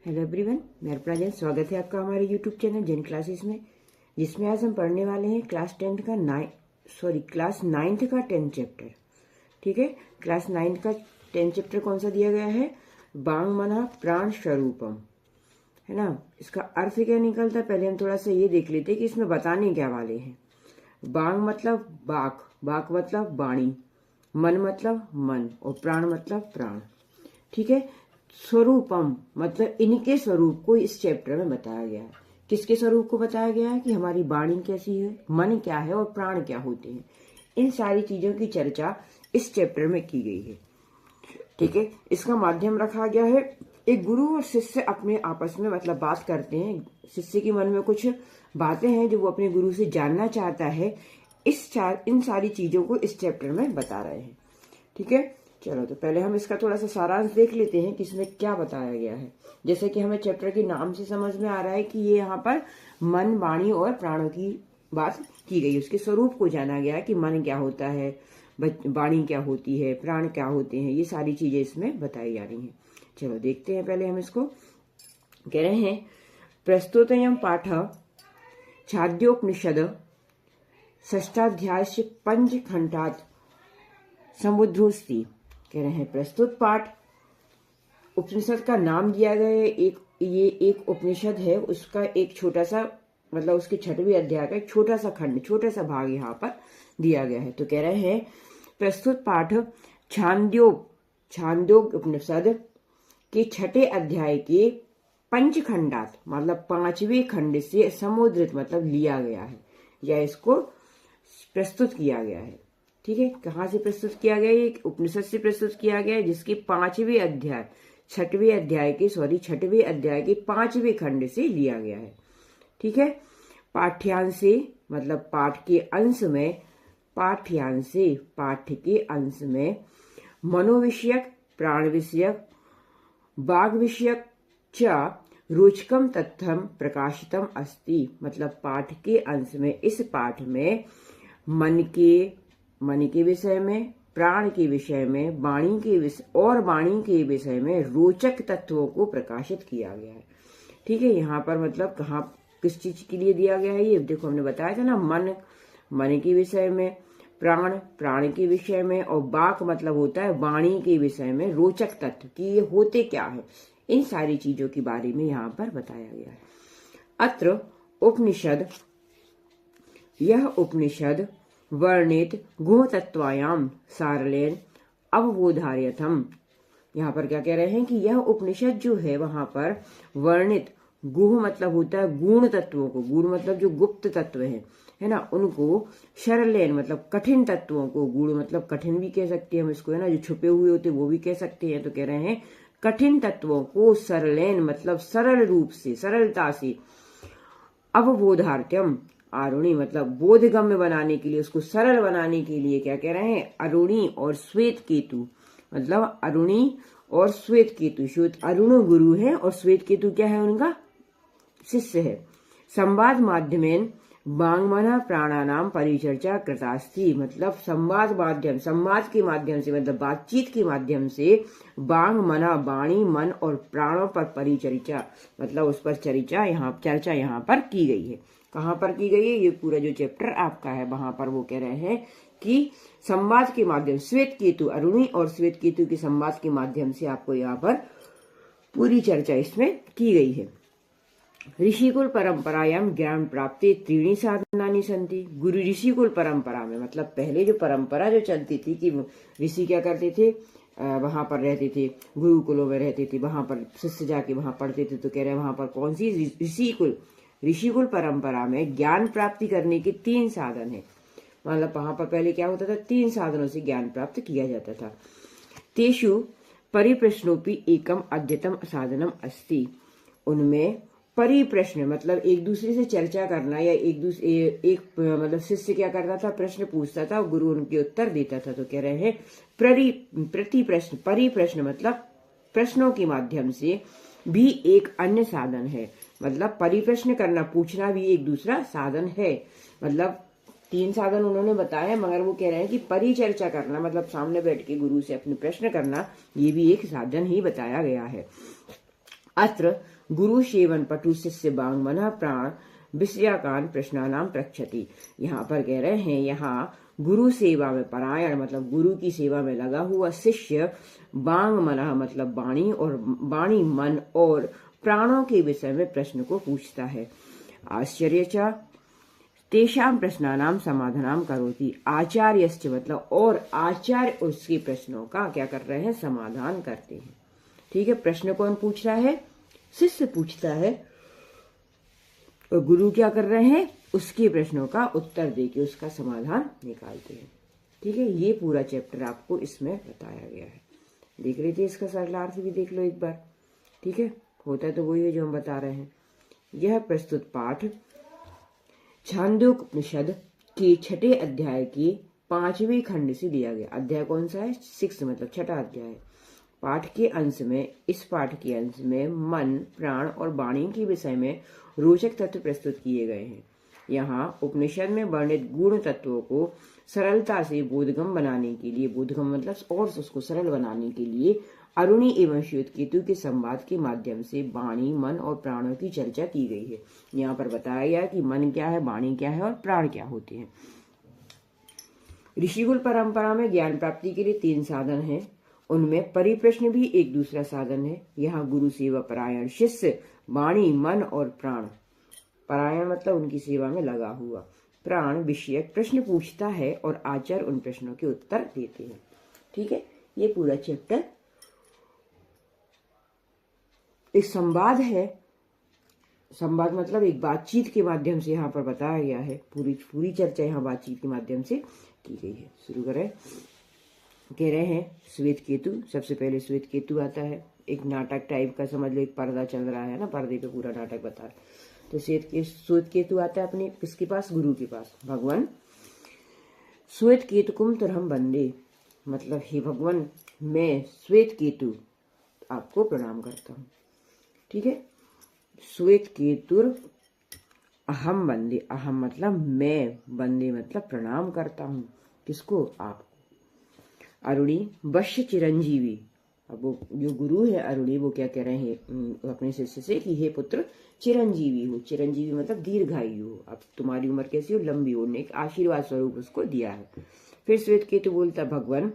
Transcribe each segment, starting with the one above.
Hello everyone, मैं अर्पणा जैन। स्वागत है आपका हमारे यूट्यूब चैनल जैन क्लासेस में, जिसमें आज हम पढ़ने वाले हैं क्लास 9th का 10th चैप्टर। ठीक है, क्लास 9th का 10th चैप्टर कौन सा दिया गया है? बांग मना प्राण स्वरूपम, है ना। इसका अर्थ क्या निकलता है, पहले हम थोड़ा सा ये देख लेते हैं कि इसमें बताने क्या वाले हैं। बांग मतलब बाक, बाक मतलब वाणी, मन मतलब मन और प्राण मतलब प्राण। ठीक है, स्वरूपम मतलब इनके स्वरूप को इस चैप्टर में बताया गया है। किसके स्वरूप को बताया गया है कि हमारी वाणी कैसी है, मन क्या है और प्राण क्या होते हैं। इन सारी चीजों की चर्चा इस चैप्टर में की गई है। ठीक है, इसका माध्यम रखा गया है। एक गुरु और शिष्य अपने आपस में मतलब बात करते हैं। शिष्य के मन में कुछ बातें हैं जो वो अपने गुरु से जानना चाहता है। इन सारी चीजों को इस चैप्टर में बता रहे हैं। ठीक है, चलो तो पहले हम इसका थोड़ा सा सारांश देख लेते हैं कि इसमें क्या बताया गया है। जैसे कि हमें चैप्टर के नाम से समझ में आ रहा है कि ये यहाँ पर मन, वाणी और प्राणों की बात की गई। उसके स्वरूप को जाना गया है कि मन क्या होता है, वाणी क्या होती है, प्राण क्या होते हैं। ये सारी चीजें इसमें बताई जा रही हैं। चलो देखते हैं, पहले हम इसको कह रहे हैं। प्रस्तुतयं पाठ छाद्योपनिषद षष्ठाध्याय से पंचखंडात् समुद्रोस्ति। कह रहे हैं प्रस्तुत पाठ, उपनिषद का नाम दिया गया है। ये एक उपनिषद है, उसका एक छोटा सा मतलब उसके 6वें अध्याय का एक छोटा सा खंड, छोटा सा भाग यहाँ पर दिया गया है। तो कह रहे हैं प्रस्तुत पाठ छांदोग उपनिषद के 6ठे अध्याय के पंचखंडात मतलब 5वें खंड से समुद्रित मतलब लिया गया है या इसको प्रस्तुत किया गया है। ठीक है, कहाँ से प्रस्तुत किया गया? ये उपनिषद से प्रस्तुत किया गया है, जिसके 5वें अध्याय 6वें अध्याय के 5वें खंड से लिया गया है। ठीक है, पाठ्यांशे मतलब पाठ के अंश में मनोविषयक, प्राण विषयक, वाग विषयक च रोचकम तथ्यम प्रकाशितम अस्ति। मतलब पाठ के अंश में, इस पाठ में मन के विषय में, प्राण के विषय में, वाणी के विषय में रोचक तत्वों को प्रकाशित किया गया है। ठीक है, यहाँ पर मतलब कहाँ किस चीज के लिए दिया गया है ये देखो, हमने बताया था ना। मन के विषय में, प्राण के विषय में और वाक मतलब होता है वाणी के विषय में रोचक तत्व कि ये होते क्या है। इन सारी चीजों के बारे में यहाँ पर बताया गया है। अत्र उपनिषद, यह उपनिषद वर्णित गुणतत्वायाम सारलेन अवबोधार्यथम। यहाँ पर क्या कह रहे हैं कि यह उपनिषद जो है वहां पर वर्णित, गुह मतलब होता है गुण तत्वों को, गुण मतलब जो गुप्त तत्व है ना, उनको, सरलेन मतलब कठिन तत्वों को, गुण मतलब कठिन भी कह सकते हैं हम इसको, है ना, जो छुपे हुए होते वो भी कह सकते हैं। तो कह रहे हैं कठिन तत्वों को सरलेन मतलब सरल रूप से, सरलता से, अवबोधार्थ्यम आरुणी मतलब बोधगम्य बनाने के लिए, उसको सरल बनाने के लिए क्या कह रहे हैं? अरुणी और श्वेत केतु मतलब अरुणी और श्वेत केतु। अरुण गुरु है और श्वेत केतु क्या है? उनका शिष्य है। संवाद माध्यमेन वांगमना प्राणानाम परिचर्चा कृतास्थि। मतलब संवाद के माध्यम से मतलब बातचीत के माध्यम से वांग मना वाणी, मन और प्राणों पर परिचर्चा मतलब उस पर चर्चा यहाँ पर की गई है। कहाँ पर की गई है? ये पूरा जो चैप्टर आपका है वहां पर वो कह रहे हैं कि संवाद के माध्यम, श्वेत केतु, अरुणी और श्वेत केतु के संवाद के माध्यम से आपको यहाँ पर पूरी चर्चा इसमें की गई है। ऋषिकुल परंपरायाम ज्ञान प्राप्ति त्रीणी साधनानि सन्ति। गुरु ऋषिकुल परंपरा में मतलब पहले जो परंपरा जो चलती थी कि ऋषि क्या करते थे, वहां पर रहते थे, गुरुकुलों में रहते थे, वहां पर शिष्य जाके वहां पढ़ते थे। तो कह रहे हैं वहां पर कौन सी ऋषिकुल परंपरा में ज्ञान प्राप्ति करने के 3 साधन है। मतलब वहां पर पहले क्या होता था, 3 साधनों से ज्ञान प्राप्त किया जाता था। तेषु परिप्रश्नोपि एकम अद्यतम साधनम अस्ति। उनमें परिप्रश्न मतलब एक दूसरे से चर्चा करना, या एक मतलब शिष्य क्या करता था, प्रश्न पूछता था, गुरु उनके उत्तर देता था। तो कह रहे हैं प्रतिप्रश्न, परिप्रश्न मतलब प्रश्नों के माध्यम से भी एक अन्य साधन है। मतलब परिप्रश्न करना, पूछना भी एक दूसरा साधन है। मतलब 3 साधन उन्होंने बताया, मगर वो कह रहे हैं कि परिचर्चा करना मतलब सामने बैठ के गुरु से अपने प्रश्न करना, ये भी एक साधन ही बताया गया है। अत्र गुरु सेवन पटु शिष्य बांग मन प्राण विषयाकान प्रश्नानाम प्रक्षति। यहाँ पर कह रहे हैं, यहाँ गुरु सेवा में परायण मतलब गुरु की सेवा में लगा हुआ शिष्य बांग मना मतलब वाणी और वाणी मन और प्राणों के विषय में प्रश्न को पूछता है। आश्चर्यचा तेषां प्रश्नानाम समाधानाम करोति। आचार्यश्च मतलब और आचार्य उसके प्रश्नों का क्या कर रहे हैं, समाधान करते हैं। ठीक है, प्रश्न कौन पूछ रहा है, शिष्य पूछता है और गुरु क्या कर रहे हैं, उसके प्रश्नों का उत्तर देके उसका समाधान निकालते हैं। ठीक है, ये पूरा चैप्टर आपको इसमें बताया गया है। देख रहे थे, इसका सरलार्थ भी देख लो एक बार। ठीक है, होता है तो वही है जो हम बता रहे हैं। यह प्रस्तुत पाठ छांदोग्योपनिषद के छठे अध्याय के 5वें खंड से लिया गया। अध्याय कौन सा है, 6 मतलब छठा अध्याय। पाठ के अंश में, इस पाठ के अंश में मन, प्राण और वाणी के विषय में रोचक तत्व प्रस्तुत किए गए हैं। यहाँ उपनिषद में वर्णित गुण तत्वों को सरलता से बोधगम बनाने के लिए, बोधगम मतलब और उसको सरल बनाने के लिए अरुणी एवं श्वेतकेतु के संवाद के माध्यम से वाणी, मन और प्राणों की चर्चा की गई है। यहाँ पर बताया गया कि मन क्या है, वाणी क्या है और प्राण क्या होते हैं। ऋषिकुल परंपरा में ज्ञान प्राप्ति के लिए 3 साधन हैं। उनमें परिप्रश्न भी एक दूसरा साधन है। यहाँ गुरु सेवा परायण शिष्य वाणी, मन और प्राण, परायण मतलब उनकी सेवा में लगा हुआ, प्राण विषयक प्रश्न पूछता है और आचार्य उन प्रश्नों के उत्तर देते हैं। ठीक है, ये पूरा चैप्टर एक संवाद है। संवाद मतलब एक बातचीत के माध्यम से यहाँ पर बताया गया है। पूरी चर्चा यहाँ बातचीत के माध्यम से की गई है। शुरू करें। कह रहे हैं श्वेत केतु, सबसे पहले श्वेत केतु आता है। एक नाटक टाइप का समझ लो, एक पर्दा चल रहा है ना, पर्दे पे पूरा नाटक बता रहा है। तो श्वेत केतु आता है अपने किसके पास, गुरु के पास। भगवान श्वेत केतुकुम तुरहम वंदे मतलब हे भगवान, मैं श्वेत केतु आपको प्रणाम करता हूँ। ठीक है, श्वेत केतुर अहम वंदे, अहम मतलब मैं, वंदे मतलब प्रणाम करता हूँ। किसको, आपको। अरुणी वश्य चिरंजीवी, अब वो जो गुरु है अरुणी, वो क्या कह रहे हैं अपने शिष्य से कि हे पुत्र चिरंजीवी हो। चिरंजीवी मतलब दीर्घायु हो, अब तुम्हारी उम्र कैसी हो, लंबी हो। एक आशीर्वाद स्वरूप उसको दिया है। फिर श्वेत केतु बोलता भगवान,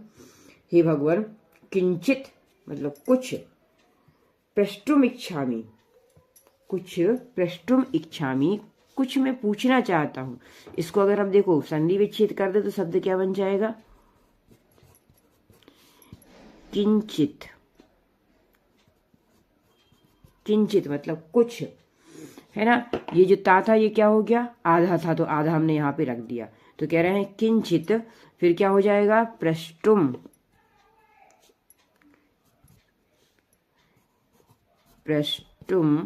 हे भगवान किंचित मतलब कुछ, प्रष्टुम इच्छामि, कुछ प्रष्टुम इच्छामि, कुछ मैं पूछना चाहता हूँ। इसको अगर हम देखो संधि विच्छेद कर दे तो शब्द क्या बन जाएगा, किंचित। किंचित मतलब कुछ, है ना। ये जो ता था ये क्या हो गया, आधा था, तो आधा हमने यहाँ पे रख दिया। तो कह रहे हैं किंचित, फिर क्या हो जाएगा, प्रष्टुम, प्रष्टुम,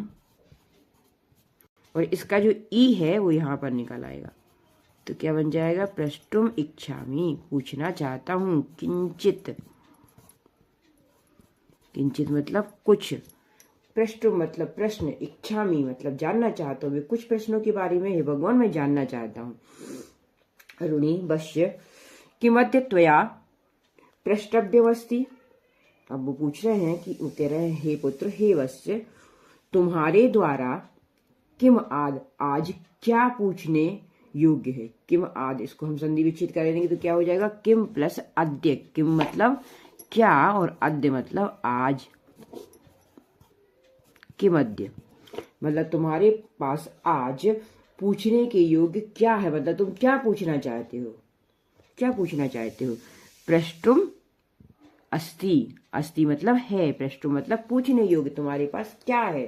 और इसका जो ई है वो यहाँ पर निकल आएगा। तो क्या बन जाएगा, प्रष्टुम इच्छामि, पूछना चाहता हूँ। किंचित, किंचित मतलब कुछ, प्रष्टुम मतलब प्रश्न, इच्छामि मतलब जानना चाहता हूँ। कुछ प्रश्नों के बारे में हे भगवान मैं जानना चाहता हूँ। अरुणी वश्य किमद्य त्वया प्रष्टव्यमस्ति, अब वो पूछ रहे हैं कि कह रहे हैं हे पुत्र, हे वश्य तुम्हारे द्वारा किम आद, आज क्या पूछने योग्य है। किम आद, इसको हम संधि विच्छेद कर देंगे तो क्या हो जाएगा, किम प्लस अद्य। किम मतलब क्या और अद्य मतलब आज। किम अद्य मतलब तुम्हारे पास आज पूछने के योग्य क्या है, मतलब तुम क्या पूछना चाहते हो, क्या पूछना चाहते हो। प्रष्टुम अस्ति, अस्ति मतलब है, प्रष्टुम मतलब पूछने योग्य, तुम्हारे पास क्या है।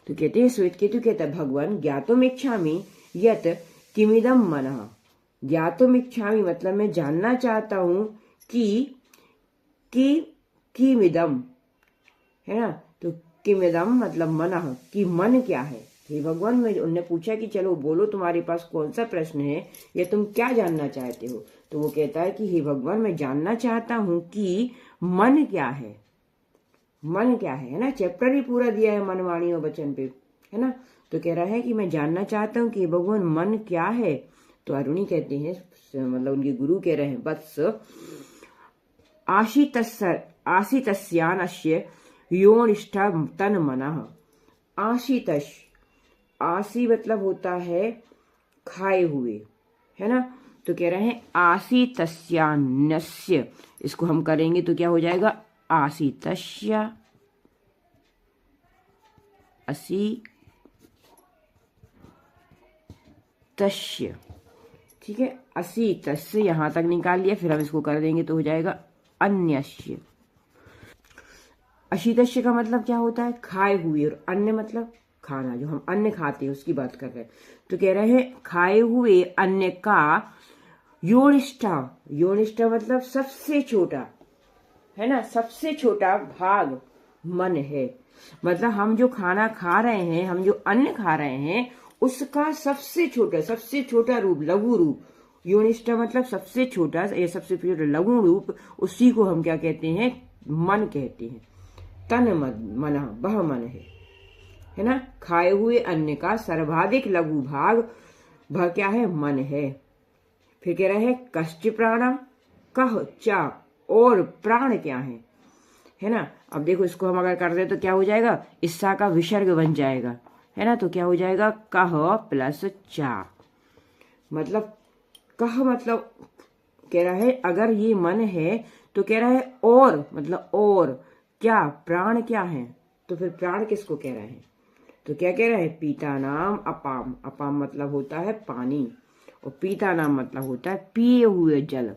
तो कहते हैं श्वेत केतु कहता है भगवान ज्ञातुम इच्छामि यत किमिदम मनः। ज्ञातुम इच्छामि मतलब मैं जानना चाहता हूं कि किमिदम, है ना। तो किमिदम मतलब मनः, कि मन क्या है। हे भगवान, मैं उनने पूछा कि चलो बोलो तुम्हारे पास कौन सा प्रश्न है या तुम क्या जानना चाहते हो। तो वो कहता है कि हे भगवान मैं जानना चाहता हूं कि मन क्या है। मन क्या है ना। चैप्टर ही पूरा दिया है मन, वाणी और वचन पे, है ना। तो कह रहा है कि मैं जानना चाहता हूँ कि भगवान मन क्या है। तो अरुणी कहते हैं, मतलब उनके गुरु कह रहे हैं वत्स आशितस्यानस्य योनिष्ठा तन मनः, आशीतश, आसी मतलब होता है खाए हुए, है ना। तो कह रहे हैं आसीतस्यान्नस्य, इसको हम करेंगे तो क्या हो जाएगा, आसीतस्य, असीतस्य, ठीक है। असीतस्य यहां तक निकाल लिया, फिर हम इसको कर देंगे तो हो जाएगा अन्यस्य। अशीतस्य का मतलब क्या होता है, खाए हुए, और अन्य मतलब खाना, जो हम अन्न खाते हैं उसकी बात कर रहे हैं। तो कह रहे हैं खाए हुए अन्न का योनिष्ठा, योनिष्ठा मतलब सबसे छोटा, है ना, सबसे छोटा भाग मन है। मतलब हम जो खाना खा रहे हैं, हम जो अन्न खा रहे हैं, उसका सबसे छोटा रूप, लघु रूप, योनिष्ठा मतलब सबसे छोटा या सबसे छोटा लघु रूप, उसी को हम क्या कहते हैं, मन कहते हैं। तन मन, वह मन है ना। खाए हुए अन्न का सर्वाधिक लघु भाग, वह क्या है, मन है। फिर कह रहे हैं कश्च प्राणा, कह चा, और प्राण क्या है ना। अब देखो इसको हम अगर कर दे तो क्या हो जाएगा, ईसा का विसर्ग बन जाएगा, है ना। तो क्या हो जाएगा, कह प्लस चा, मतलब कह मतलब कह रहा है अगर ये मन है, तो कह रहा है और मतलब और क्या, प्राण क्या है, तो फिर प्राण किसको कह रहे हैं, तो क्या कह रहा है, पीता नाम अपाम, अपाम मतलब होता है पानी, और पीता नाम मतलब होता है पिए हुए जल।